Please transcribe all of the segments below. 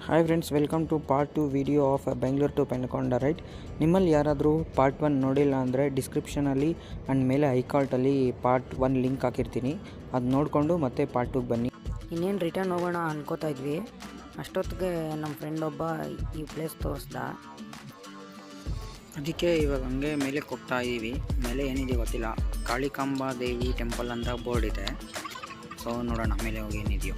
Hi friends, welcome to part 2 video of Bengaluru to Penukonda right. ನಿಮ್ಮಲ್ಲಿ ಯಾರಾದರೂ part 1 ನೋಡಿಲ್ಲ ಅಂದರೆ ಡಿಸ್ಕ್ರಿಪ್ಷನಲ್ಲಿ ಆ್ಯಂಡ್ ಮೇಲೆ ಐಕಾರ್ಟಲ್ಲಿ ಪಾರ್ಟ್ 1 ಲಿಂಕ್ ಹಾಕಿರ್ತೀನಿ. ಅದು ನೋಡಿಕೊಂಡು ಮತ್ತೆ ಪಾರ್ಟ್ 2ಗೆ ಬನ್ನಿ. ಇನ್ನೇನು ರಿಟರ್ನ್ ಹೋಗೋಣ ಅನ್ಕೋತಾ ಇದ್ವಿ. ಅಷ್ಟೊತ್ತಿಗೆ ನಮ್ಮ ಫ್ರೆಂಡ್ ಒಬ್ಬ ಈ ಪ್ಲೇಸ್ ತೋರಿಸ್ದ. ಅದಕ್ಕೆ ಇವಾಗ ಹಂಗೆ ಮೇಲೆ ಹೋಗ್ತಾ ಇದ್ದೀವಿ. ಮೇಲೆ ಏನಿದೆ ಗೊತ್ತಿಲ್ಲ, ಕಾಳಿಕಾಂಬಾ ದೇವಿ ಟೆಂಪಲ್ ಅಂತ ಬೋರ್ಡ್ ಇದೆ. ಸೊ ನೋಡೋಣ ಮೇಲೆ ಹೋಗಿ ಏನಿದೆಯೋ.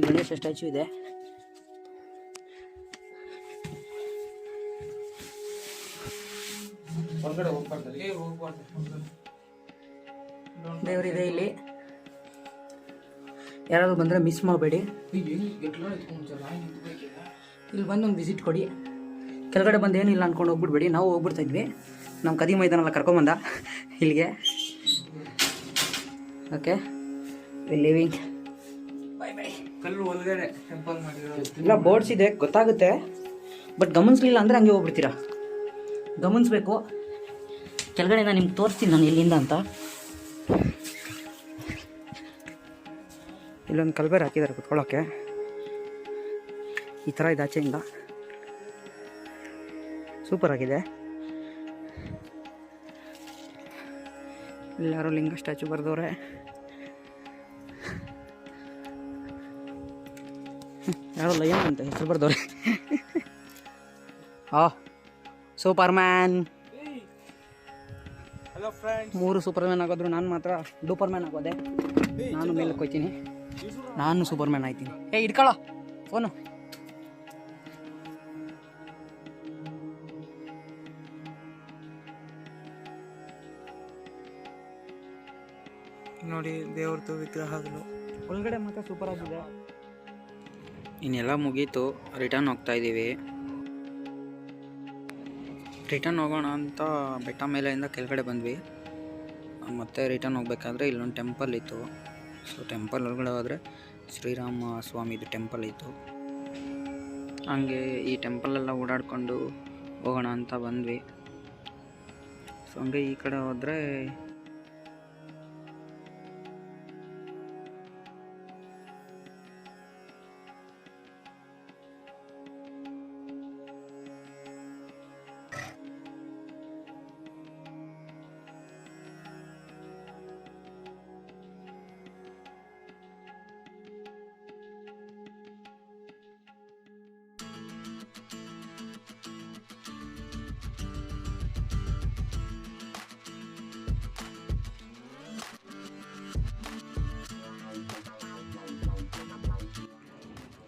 ಗಣೇಶ ಸ್ಟ್ಯಾಚು ಇದೆ. ದೇವರಿದೆ ಇಲ್ಲಿ. ಯಾರಾದರೂ ಬಂದರೆ ಮಿಸ್ ಮಾಡಬೇಡಿ. ಇಲ್ಲಿ ಬಂದು ಒಂದು ವಿಸಿಟ್ ಕೊಡಿ. ಕೆಳಗಡೆ ಬಂದು ಏನಿಲ್ಲ ಅಂದ್ಕೊಂಡು ಹೋಗ್ಬಿಡ್ಬೇಡಿ. ನಾವು ಹೋಗ್ಬಿಡ್ತಾ ಇದ್ವಿ. ನಮ್ಮ ಕದಿ ಮೈದಾನೆಲ್ಲ ಕರ್ಕೊಂಬಂದ ಇಲ್ಲಿಗೆ. Okay, we living. Bye bye. ಕಲ್ಲು ಒಳಗಡೆ ಟೆಂಪಲ್ ಮಾಡಿರೋ ಇಲ್ಲ, ಬೋರ್ಡ್ಸ್ ಇದೆ ಗೊತ್ತಾಗುತ್ತೆ, ಬಟ್ ಗಮನಿಸ್ಲಿಲ್ಲ ಅಂದರೆ ಹಂಗೆ ಹೋಗ್ಬಿಡ್ತೀರಾ. ಗಮನಿಸ್ಬೇಕು. ಕೆಳಗಡೆ ನಾನು ನಿಮ್ಗೆ ತೋರಿಸ್ತೀನಿ ನಾನು ಎಲ್ಲಿಂದ ಅಂತ. ಇಲ್ಲೊಂದು ಕಲ್ಬೇರ್ ಹಾಕಿದ್ದಾರೆ ಕುತ್ಕೊಳ್ಳೋಕ್ಕೆ. ಈ ಥರ ಇದೆ ಆಚೆಯಿಂದ. ಸೂಪರ್ ಆಗಿದೆ. ಇಲ್ಲಾರೋ ಲಿಂಗ ಸ್ಟ್ಯಾಚು ಬರೆದವ್ರೆ. ಯಾರೋ ಲಯನ್ ಅಂತ ಹೆಸರು ಬರ್ದವ್ರೆ. Superman. Hello friends, 3 superman ಆಗೋದ್ರು ನಾನು ಮಾತ್ರ ಡೂಪರ್ ಮ್ಯಾನ್ ಆಗೋದೆ. ನಾನು ಮೇಲೆ ಹೋಗ್ತೀನಿ. ನಾನು ಸೂಪರ್ ಮ್ಯಾನ್ ಆಯ್ತೀನಿ. ಇಟ್ಕೊಳ್ಳೋ ಫೋನು. ನೋಡಿ ದೇವ್ರದ್ದು ವಿಗ್ರಹಗಳು ಒಳಗಡೆ ಮಾತ್ರ ಸೂಪರ್ ಆಗಿದೆ. ಇನ್ನೆಲ್ಲ ಮುಗೀತು, ರಿಟರ್ನ್ ಹೋಗ್ತಾ ಇದ್ದೀವಿ. ರಿಟರ್ನ್ ಹೋಗೋಣ ಅಂತ ಬೆಟ್ಟ ಮೇಲೆಯಿಂದ ಕೆಳಗಡೆ ಬಂದ್ವಿ. ಮತ್ತೆ ರಿಟರ್ನ್ ಹೋಗ್ಬೇಕಾದ್ರೆ ಇಲ್ಲೊಂದು ಟೆಂಪಲ್ ಇತ್ತು. ಸೊ ಟೆಂಪಲ್ ಒಳಗಡೆ ಹೋದರೆ ಶ್ರೀರಾಮ ಸ್ವಾಮಿದು ಟೆಂಪಲ್ ಇತ್ತು. ಹಂಗೆ ಈ ಟೆಂಪಲೆಲ್ಲ ಓಡಾಡಿಕೊಂಡು ಹೋಗೋಣ ಅಂತ ಬಂದ್ವಿ. ಸೊ ಹಂಗೆ ಈ ಕಡೆ ಹೋದರೆ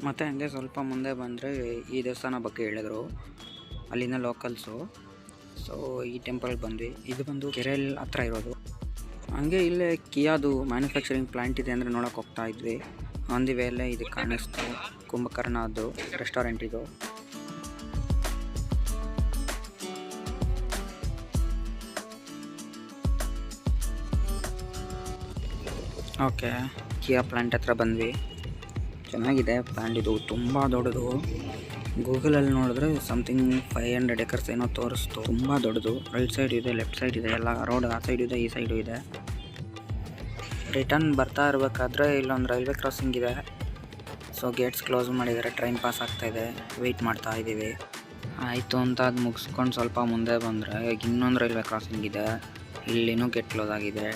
ಮತ್ತು ಹಂಗೆ ಸ್ವಲ್ಪ ಮುಂದೆ ಬಂದರೆ ಈ ದೇವಸ್ಥಾನ ಬಗ್ಗೆ ಹೇಳಿದ್ರು ಅಲ್ಲಿನ ಲೋಕಲ್ಸು. ಸೊ ಈ ಟೆಂಪಲ್ಗೆ ಬಂದ್ವಿ. ಇದು ಬಂದು ಕೆರೆಯಲ್ಲಿ ಹತ್ರ ಇರೋದು. ಹಂಗೆ ಇಲ್ಲೇ ಕಿಯಾದು ಮ್ಯಾನುಫ್ಯಾಕ್ಚರಿಂಗ್ ಪ್ಲ್ಯಾಂಟ್ ಇದೆ ಅಂದರೆ ನೋಡೋಕೆ ಹೋಗ್ತಾ ಇದ್ವಿ. ಆನ್ ದಿ ವೇಲೆ ಇದು ಕಾಣಿಸ್ತು, ಕುಂಭಕರ್ಣದ್ದು ರೆಸ್ಟೋರೆಂಟ್ ಇದು. ಓಕೆ, ಕಿಯಾ ಪ್ಲ್ಯಾಂಟ್ ಹತ್ರ ಬಂದ್ವಿ. ಚೆನ್ನಾಗಿದೆ ಪ್ಲ್ಯಾಂಟ್. ಇದು ತುಂಬ ದೊಡ್ಡದು. ಗೂಗಲಲ್ಲಿ ನೋಡಿದ್ರೆ ಸಮಥಿಂಗ್ 500 ಎಕರ್ಸ್ ಏನೋ ತೋರಿಸ್ತು. ತುಂಬ ದೊಡ್ಡದು. ರೈಟ್ ಸೈಡ್ ಇದೆ, ಲೆಫ್ಟ್ ಸೈಡ್ ಇದೆ, ಎಲ್ಲ ರೋಡ್ ಆ ಸೈಡು ಇದೆ, ಈ ಸೈಡು ಇದೆ. ರಿಟರ್ನ್ ಬರ್ತಾ ಇರಬೇಕಾದ್ರೆ ಇಲ್ಲೊಂದು ರೈಲ್ವೆ ಕ್ರಾಸಿಂಗ್ ಇದೆ. ಸೊ ಗೇಟ್ಸ್ ಕ್ಲೋಸ್ ಮಾಡಿದ್ದಾರೆ, ಟ್ರೈನ್ ಪಾಸ್ ಆಗ್ತಾಯಿದೆ, ವೆಯ್ಟ್ ಮಾಡ್ತಾ ಇದ್ದೀವಿ. ಆಯಿತು ಅಂತ ಅದು ಮುಗಿಸ್ಕೊಂಡು ಸ್ವಲ್ಪ ಮುಂದೆ ಬಂದರೆ ಇನ್ನೊಂದು ರೈಲ್ವೆ ಕ್ರಾಸಿಂಗ್ ಇದೆ. ಇಲ್ಲಿನೂ ಗೇಟ್ ಕ್ಲೋಸ್ ಆಗಿದೆ.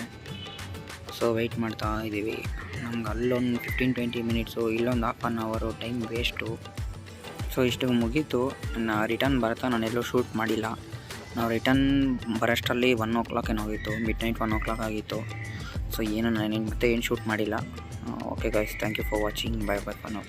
ಸೊ ವೆಯ್ಟ್ ಮಾಡ್ತಾ ಇದ್ದೀವಿ. ನಮ್ಗೆ ಅಲ್ಲೊಂದು 15-20 ಮಿನಿಟ್ಸು, ಇಲ್ಲೊಂದು ಹಾಫ್ ಆನ್ ಅವರು ಟೈಮ್ ವೇಸ್ಟು. ಸೊ ಇಷ್ಟು ಮುಗೀತು. ರಿಟರ್ನ್ ಬರ್ತಾ ನಾನೆಲ್ಲೂ ಶೂಟ್ ಮಾಡಿಲ್ಲ. ನಾವು ರಿಟರ್ನ್ ಬರೋಷ್ಟರಲ್ಲಿ 1 o'clock ಏನೋ ಹೋಗಿತ್ತು, ಮಿಡ್ ನೈಟ್ 1 o'clock ಆಗಿತ್ತು. ಸೊ ನಾನು ಮತ್ತೆ ಏನು ಶೂಟ್ ಮಾಡಿಲ್ಲ. Okay guys, thank you for watching. Bye bye for now.